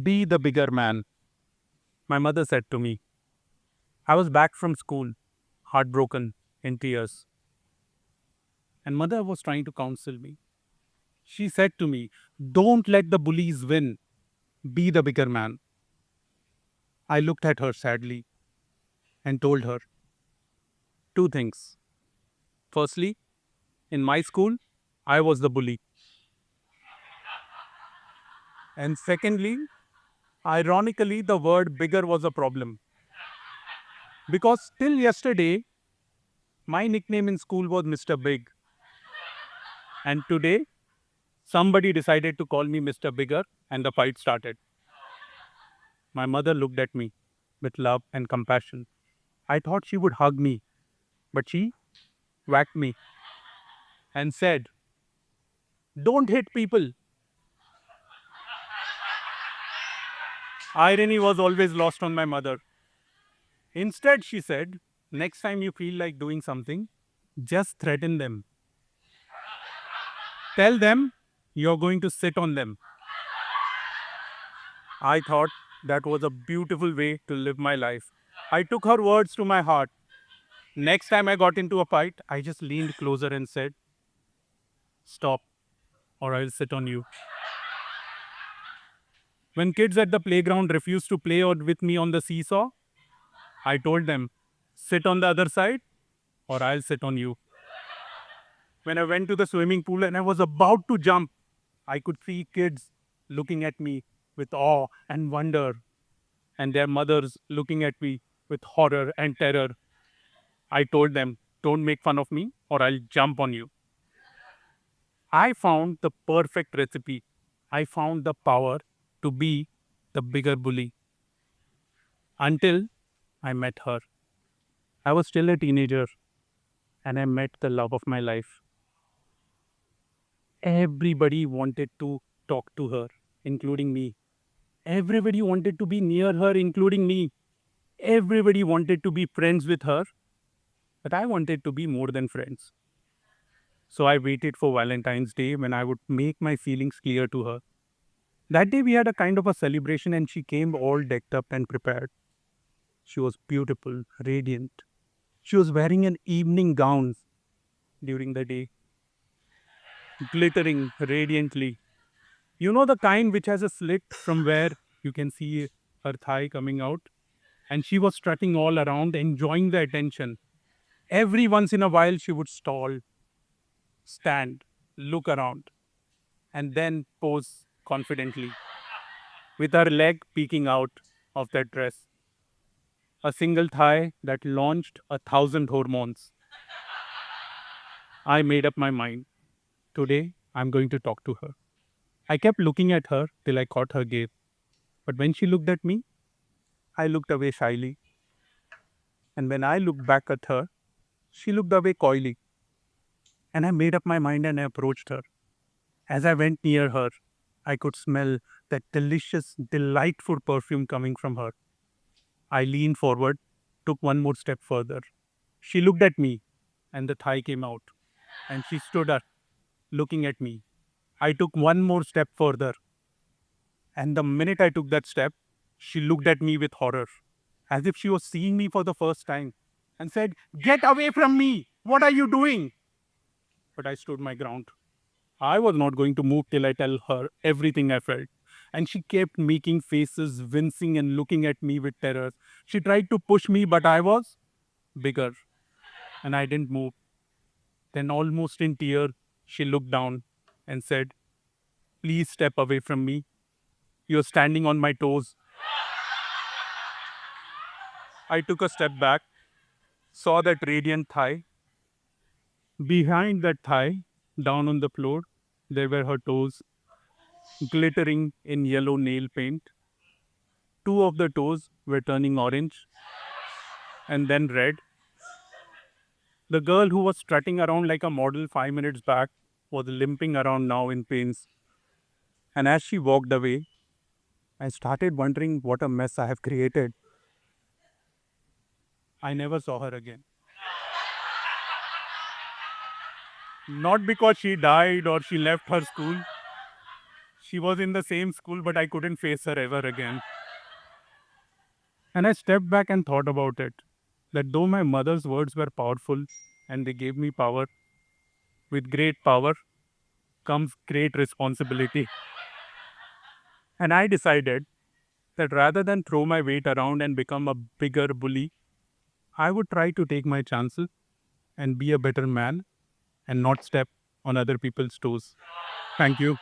Be the bigger man, my mother said to me. I was back from school, heartbroken, in tears, and mother was trying to counsel me. She said to me, "Don't let the bullies win. Be the bigger man." I looked at her sadly and told her two things. Firstly, in my school, I was the bully. And secondly, ironically, the word bigger was a problem. Because till yesterday, my nickname in school was Mr. Big. And today, somebody decided to call me Mr. Bigger, and the fight started. My mother looked at me with love and compassion. I thought she would hug me, but she whacked me and said, "Don't hit people." Irony was always lost on my mother. Instead, she said, "Next time you feel like doing something, just threaten them. Tell them you're going to sit on them." I thought that was a beautiful way to live my life. I took her words to my heart. Next time I got into a fight, I just leaned closer and said, "Stop, or I'll sit on you." When kids at the playground refused to play or with me on the seesaw, I told them, "Sit on the other side, or I'll sit on you." When I went to the swimming pool and I was about to jump, I could see kids looking at me with awe and wonder, and their mothers looking at me with horror and terror. I told them, "Don't make fun of me, or I'll jump on you." I found the perfect recipe. I found the power to be the bigger bully until I met her. I was still a teenager and I met the love of my life. Everybody wanted to talk to her, including me. Everybody wanted to be near her, including me. Everybody wanted to be friends with her, but I wanted to be more than friends. So I waited for Valentine's Day when I would make my feelings clear to her. That day we had a kind of a celebration and she came all decked up and prepared. She was beautiful, radiant. She was wearing an evening gown during the day, glittering radiantly. You know the kind which has a slit from where you can see her thigh coming out? And she was strutting all around, enjoying the attention. Every once in a while, she would stall, stand, look around, and then pose confidently, with her leg peeking out of that dress. A single thigh that launched 1,000 hormones. I made up my mind. Today, I'm going to talk to her. I kept looking at her till I caught her gaze. But when she looked at me, I looked away shyly. And when I looked back at her, she looked away coyly. And I made up my mind and I approached her. As I went near her, I could smell that delicious, delightful perfume coming from her. I leaned forward, took one more step further. She looked at me, and the thigh came out, and she stood up, looking at me. I took one more step further, and the minute I took that step, she looked at me with horror, as if she was seeing me for the first time, and said, "Get away from me! What are you doing?" But I stood my ground. I was not going to move till I tell her everything I felt. And she kept making faces, wincing and looking at me with terror. She tried to push me, but I was bigger and I didn't move. Then, almost in tears, she looked down and said, "Please step away from me. You're standing on my toes." I took a step back, saw that radiant thigh. Behind that thigh, down on the floor, there were her toes, glittering in yellow nail paint. Two of the toes were turning orange and then red. The girl who was strutting around like a model 5 minutes back was limping around now in pains. And as she walked away, I started wondering what a mess I have created. I never saw her again. Not because she died or she left her school. She was in the same school, but I couldn't face her ever again. And I stepped back and thought about it, that though my mother's words were powerful and they gave me power, with great power comes great responsibility. And I decided that rather than throw my weight around and become a bigger bully, I would try to take my chances and be a better man and not step on other people's toes. Thank you.